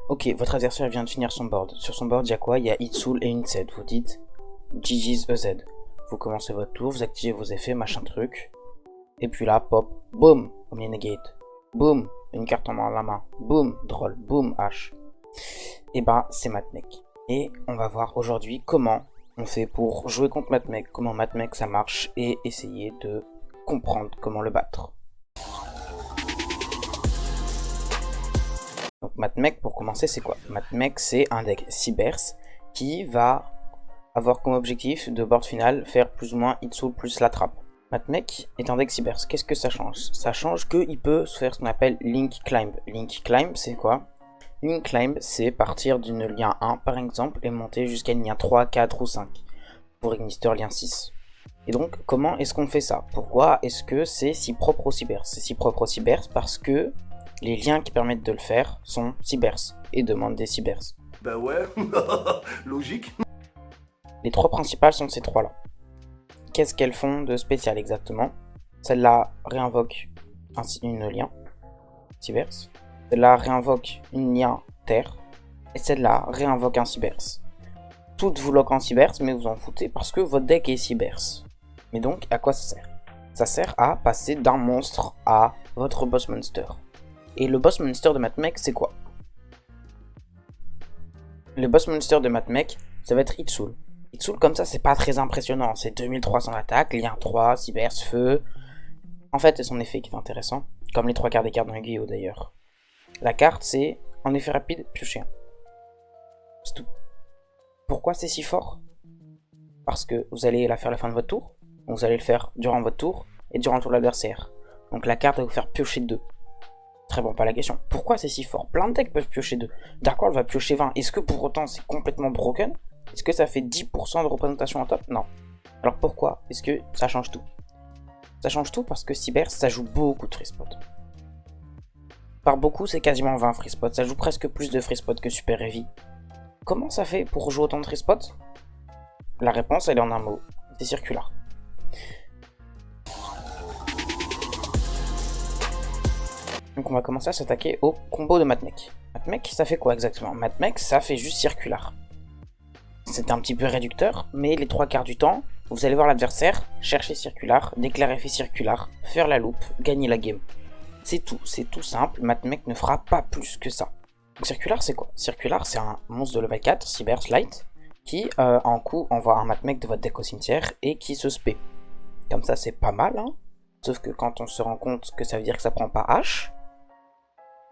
Ok, votre adversaire vient de finir son board. Sur son board, il y a quoi? Il y a Itsul et une Z. Vous dites GG's EZ. Vous commencez votre tour, vous activez vos effets, machin truc. Et puis là, pop, boum, Omni Negate. Boum, une carte en main à la main. Boum, Droll, boum, H. Et ben, c'est Matmec. Et on va voir aujourd'hui comment on fait pour jouer contre Matmec, comment Matmec ça marche, et essayer de comprendre comment le battre. Donc Matmec, pour commencer, c'est quoi? Matmec, c'est un deck Cybers qui va avoir comme objectif de board final faire plus ou moins Itsul plus la trappe. Matmec est un deck Cybers. Qu'est-ce que ça change? Ça change qu'il peut faire ce qu'on appelle Link Climb. Link Climb, c'est quoi? Link Climb, c'est partir d'une lien 1 par exemple et monter jusqu'à une lien 3, 4 ou 5 pour Ignister lien 6. Et donc, comment est-ce qu'on fait ça? Pourquoi est-ce que c'est si propre au Cybers? C'est si propre au Cybers parce que les liens qui permettent de le faire sont Cybers et demandent des Cybers. Bah ouais, logique. Les trois principales sont ces trois-là. Qu'est-ce qu'elles font de spécial exactement? Celle-là réinvoque une lien Cybers. Celle-là réinvoque une lien Terre. Et celle-là réinvoque un Cybers. Toutes vous loquent en Cybers, mais vous en foutez parce que votre deck est Cybers. Mais donc, à quoi ça sert? Ça sert à passer d'un monstre à votre boss monster. Et le boss monster de Matmec, c'est quoi? Le boss monster de Matmec, ça va être Itsul. Itsul, comme ça, c'est pas très impressionnant. C'est 2300 d'attaque, lien 3, Cybers, feu. En fait, c'est son effet qui est intéressant. Comme les trois quarts des cartes dans Yu-Gi-Oh d'ailleurs. La carte, c'est en effet rapide, piocher 1. C'est tout. Pourquoi c'est si fort? Parce que vous allez la faire à la fin de votre tour. Donc vous allez le faire durant votre tour et durant le tour de l'adversaire. Donc la carte va vous faire piocher 2. Très bon, pas la question. Pourquoi c'est si fort? Plein de decks peuvent piocher 2. Dark World va piocher 20. Est-ce que pour autant c'est complètement broken? Est-ce que ça fait 10% de représentation en top? Non. Alors pourquoi est-ce que ça change tout? Ça change tout parce que Cybers, ça joue beaucoup de free spot. Par beaucoup, c'est quasiment 20 free spot. Ça joue presque plus de free spot que Super Heavy. Comment ça fait pour jouer autant de free spot? La réponse, elle est en un mot. C'est circulaire. Donc on va commencer à s'attaquer au combo de Matmec. Matmec, ça fait quoi exactement? Matmec, ça fait juste circulaire. C'est un petit peu réducteur, mais les trois quarts du temps, vous allez voir l'adversaire, chercher circulaire, déclarer effet circulaire, faire la loupe, gagner la game. C'est tout simple, Matmec ne fera pas plus que ça. Donc circulaire, c'est quoi? Circulaire, c'est un monstre de level 4, Cybers Light, qui en coup envoie un Matmec de votre deck au cimetière et qui se spé. Comme ça, c'est pas mal, hein. Sauf que quand on se rend compte que ça veut dire que ça prend pas H,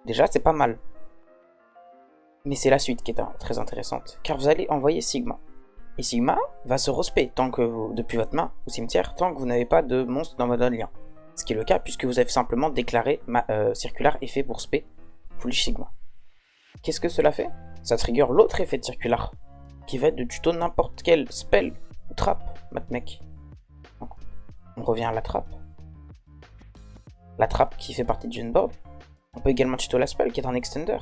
déjà, c'est pas mal. Mais c'est la suite qui est très intéressante. Car vous allez envoyer Sigma. Et Sigma va se respect tant que vous, depuis votre main au cimetière, tant que vous n'avez pas de monstre dans votre lien. Ce qui est le cas puisque vous avez simplement déclaré circulaire effet pour spé Foolish Sigma. Qu'est-ce que cela fait? Ça trigger l'autre effet de circulaire, qui va être de tuto n'importe quel spell ou trappe, Matmec. Donc, on revient à la trappe. La trappe qui fait partie du board. On peut également tuto la spell qui est un extender.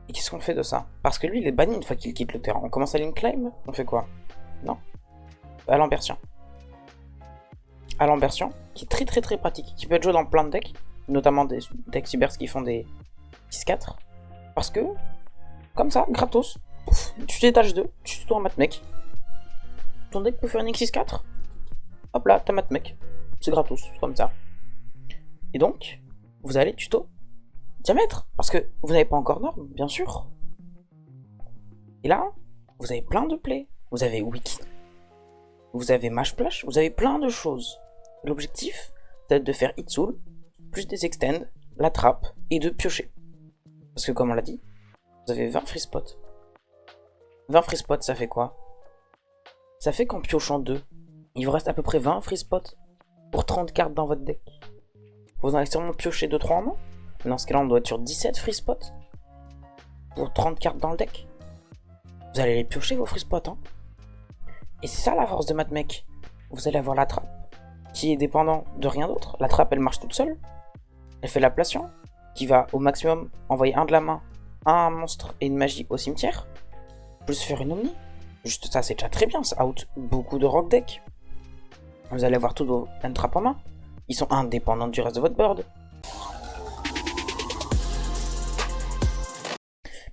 Et qu'est-ce qu'on fait de ça? Parce que lui il est banni une fois qu'il quitte le terrain. On commence à link climb? On fait quoi? Non. Alambertian. Alambertian, qui est très pratique, qui peut être joué dans plein de decks, notamment des decks Cybers qui font des 6-4. Parce que, comme ça, gratos, pouf, tu détaches 2, tu tuto un Matmec. Ton deck peut faire une X6-4. Hop là, t'as Matmec. C'est gratos, comme ça. Et donc, vous allez tuto diamètre, parce que vous n'avez pas encore norme, bien sûr. Et là, vous avez plein de plays. Vous avez wiki, vous avez mashplash, vous avez plein de choses. L'objectif, c'est de faire Itsul, plus des extends, la trappe, et de piocher. Parce que comme on l'a dit, vous avez 20 free spots. 20 free spots, ça fait quoi? Ça fait qu'en piochant 2, il vous reste à peu près 20 free spots pour 30 cartes dans votre deck. Vous en avez sûrement pioché 2-3 en main. Dans ce cas-là, on doit être sur 17 free spots pour 30 cartes dans le deck. Vous allez les piocher vos free spots, hein. Et c'est ça la force de Matmec. Vous allez avoir la trappe, qui est dépendant de rien d'autre. La trappe, elle marche toute seule. Elle fait l'ablation, qui va au maximum envoyer un de la main, un monstre et une magie au cimetière, plus faire une omni. Juste ça, c'est déjà très bien. Ça out beaucoup de rock deck. Vous allez avoir tous vos trappes en main. Ils sont indépendants du reste de votre board.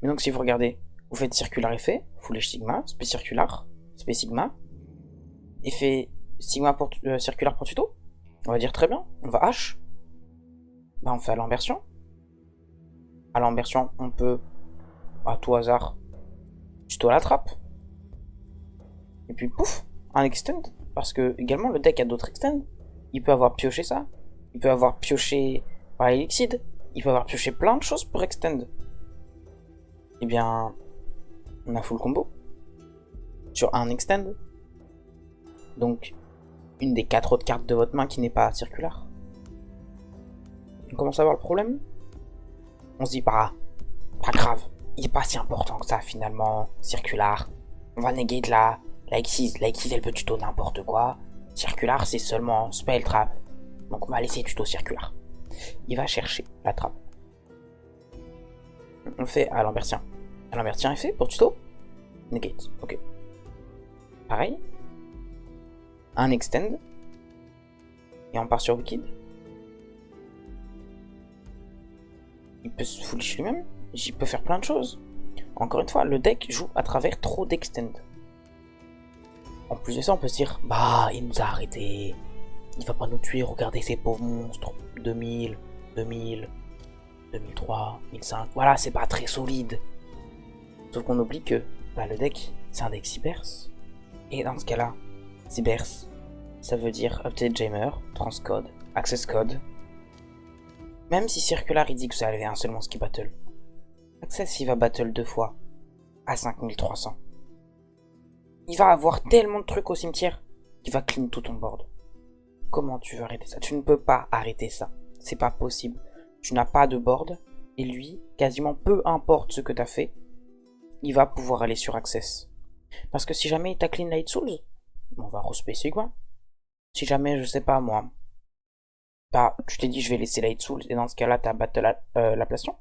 Mais donc si vous regardez, vous faites circular effet, full edge sigma, spé circular, spé sigma, effet sigma pour circular pour tuto. On va dire très bien, on va H. Bah on fait à l'inversion. À l'inversion, on peut, à tout hasard, tuto à la trappe. Et puis pouf, un extend. Parce que également le deck a d'autres extends. Il peut avoir pioché ça. Il peut avoir pioché par Elixid. Il peut avoir pioché plein de choses pour extend. Eh bien, on a full combo. Sur un extend. Donc, une des 4 autres cartes de votre main qui n'est pas circulaire. On commence à voir le problème. On se dit, pas grave. Il est pas si important que ça finalement. Circular. On va negate la Xyz. La Xyz elle peut tuto n'importe quoi. Circular c'est seulement spell trap. Donc on va laisser tuto circular. Il va chercher la trappe. On fait à l'Ambertien. À l'Ambertien est fait pour tuto. Negate. Ok. Pareil. Un extend. Et on part sur Wicked. Il peut se foolish lui-même. Il peut faire plein de choses. Encore une fois, le deck joue à travers trop d'extend. En plus de ça, on peut se dire, bah, il nous a arrêtés. Il va pas nous tuer, regardez ces pauvres monstres. 2000, 2000, 2003, 1005. Voilà, c'est pas très solide. Sauf qu'on oublie que bah, le deck, c'est un deck Cybers. Et dans ce cas-là, Cybers, ça veut dire Update Jamer, Transcode, Access Code. Même si Circular il dit que ça avait un seul monstre qui battle. Access il va battle 2 fois à 5300. Il va avoir tellement de trucs au cimetière qu'il va clean tout ton board. Comment tu veux arrêter ça? Tu ne peux pas arrêter ça. C'est pas possible. Tu n'as pas de board et lui, quasiment peu importe ce que tu as fait, il va pouvoir aller sur Access. Parce que si jamais il t'a clean Light Souls, on va respect Sigma. Si jamais, je sais pas moi, bah, tu t'es dit je vais laisser Light Souls et dans ce cas-là t'as battle l'ablation.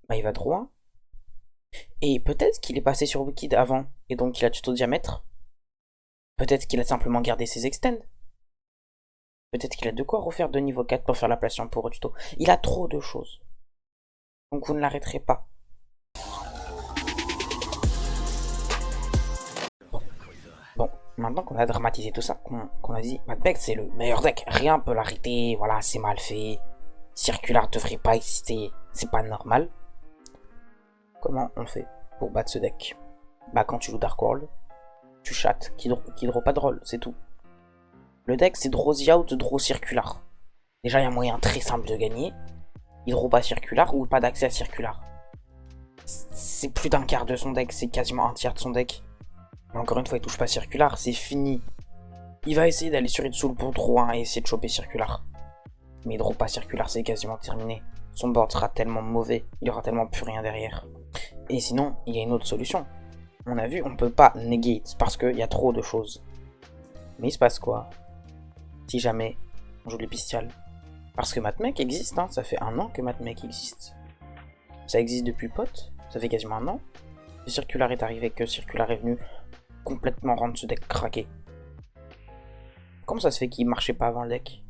Bah il va droit. Et peut-être qu'il est passé sur Wicked avant et donc il a tuto diamètre. Peut-être qu'il a simplement gardé ses extends. Peut-être qu'il a de quoi refaire de niveau 4 pour faire l'ablation pour tuto. Il a trop de choses. Donc vous ne l'arrêterez pas. Bon, maintenant qu'on a dramatisé tout ça, qu'on a dit Madbeck c'est le meilleur deck, rien peut l'arrêter, voilà, c'est mal fait. Circular devrait pas exister, c'est pas normal. Comment on fait pour battre ce deck? Bah quand tu joues Dark World, tu chattes, qui draw pas de rôle, c'est tout. Le deck c'est draw the out, draw circular. Déjà il y a un moyen très simple de gagner. Il draw pas circular ou pas d'accès à circular. C'est plus d'un quart de son deck, c'est quasiment un tiers de son deck. Mais encore une fois il touche pas circular, c'est fini. Il va essayer d'aller sur Itsoul pour draw 1 et essayer de choper circular. Mais il draw pas circular, c'est quasiment terminé. Son board sera tellement mauvais, il y aura tellement plus rien derrière. Et sinon, il y a une autre solution. On a vu, on peut pas negate parce qu'il y a trop de choses. Mais il se passe quoi si jamais on joue les bestiales? Parce que Matmec existe, hein, ça fait 1 an que Matmec existe. Ça existe depuis Pot, ça fait quasiment 1 an. Que Circular est arrivé, que Circular est venu complètement rendre ce deck craqué. Comment ça se fait qu'il marchait pas avant le deck?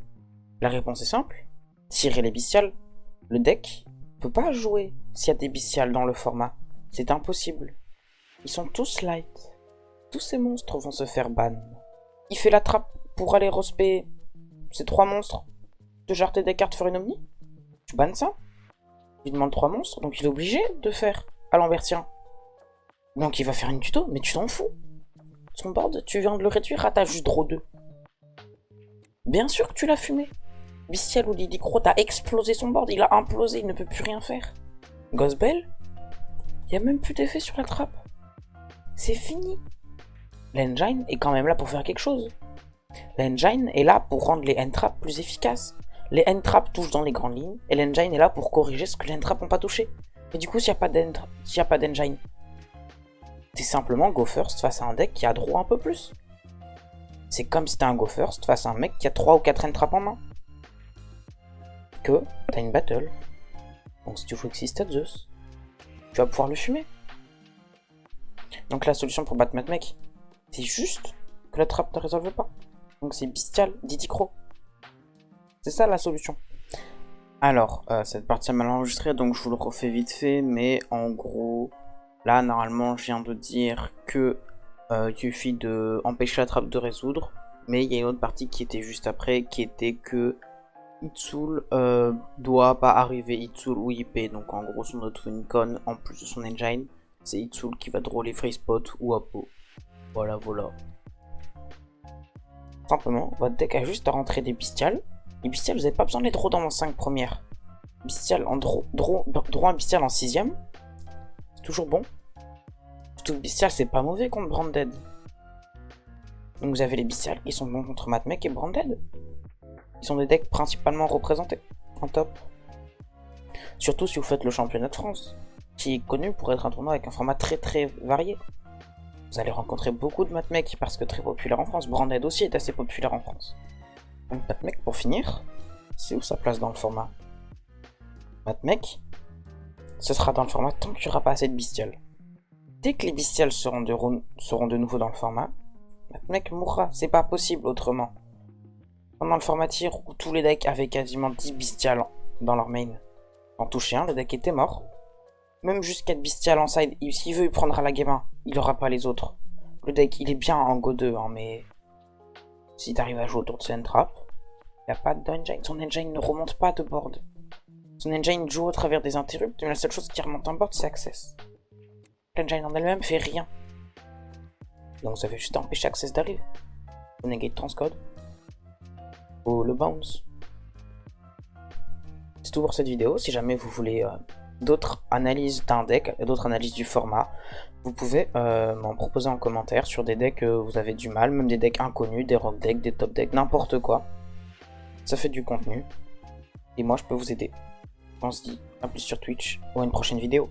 La réponse est simple. Tirer les bestiales. Le deck peut pas jouer s'il y a des bestiales dans le format. C'est impossible. Ils sont tous light. Tous ces monstres vont se faire ban. Il fait la trappe pour aller respect ces 3 monstres. De jarter des cartes faire une omni. Tu bannes ça. Il demande 3 monstres, donc il est obligé de faire à l'Ambertien. Donc il va faire une tuto, mais tu t'en fous. Son board, tu viens de le réduire à ta juste draw 2. Bien sûr que tu l'as fumé. Bestial ou Lidicro, t'as explosé son board, il a implosé, il ne peut plus rien faire. Ghostbell, il n'y a même plus d'effet sur la trappe. C'est fini. L'engine est quand même là pour faire quelque chose. L'engine est là pour rendre les end-traps plus efficaces. Les end-traps touchent dans les grandes lignes, et l'engine est là pour corriger ce que les end-traps n'ont pas touché. Et du coup, s'il n'y a pas d'engine, c'est simplement go first face à un deck qui a droit un peu plus. C'est comme si t'as un go first face à un mec qui a 3 ou 4 end-traps en main. Que t'as une battle. Donc si tu joues Existed Zeus, tu vas pouvoir le fumer. Donc la solution pour battre Matmec, c'est juste que la trappe ne résolve pas. Donc c'est Bestial, Didicro. C'est ça la solution. Alors, cette partie est mal enregistrée, donc je vous le refais vite fait, mais en gros, là, normalement, je viens de dire que il suffit de empêcher la trappe de résoudre, mais il y a une autre partie qui était juste après, qui était que Itsul doit pas arriver Itsul ou IP, donc en gros son auto Wincon, en plus de son engine, c'est Itsul qui va draw les free spot ou Apo. Voilà, voilà. Simplement, votre deck a juste à rentrer des bestiales. Les bestiales, vous n'avez pas besoin de les draw dans vos 5 premières. Bestial en draw un bestial en 6ème, c'est toujours bon. Surtout que bestial, c'est pas mauvais contre Branded. Donc vous avez les bestiales qui sont bons contre Matmec et Branded. Ils sont des decks principalement représentés en top. Surtout si vous faites le championnat de France, qui est connu pour être un tournoi avec un format très varié. Vous allez rencontrer beaucoup de Matmec parce que très populaire en France. Branded aussi est assez populaire en France. Donc Matmec, pour finir, c'est où sa place dans le format? Matmec, ce sera dans le format tant qu'il n'y aura pas assez de bestiales. Dès que les bestiales seront de nouveau dans le format, Matmec mourra, c'est pas possible autrement. Pendant le format tir où tous les decks avaient quasiment 10 bestiales dans leur main, en toucher un, le deck était mort. Même jusqu'à 4 bestiales en side, s'il veut, il prendra la game 1, il aura pas les autres. Le deck, il est bien en Go 2, hein, mais si t'arrives à jouer autour de son trap, il n'y a pas d'engine. Son engine ne remonte pas de board. Son engine joue au travers des interrupts, mais la seule chose qui remonte en board, c'est Access. L'engine en elle-même fait rien. Donc vous avez juste à empêcher Access d'arriver. Vous negate transcode. Ou le bounce. C'est tout pour cette vidéo. Si jamais vous voulez d'autres analyses d'un deck, d'autres analyses du format, vous pouvez m'en proposer en commentaire sur des decks que vous avez du mal, même des decks inconnus, des rock decks, des top decks, n'importe quoi. Ça fait du contenu. Et moi je peux vous aider. On se dit à plus sur Twitch ou à une prochaine vidéo.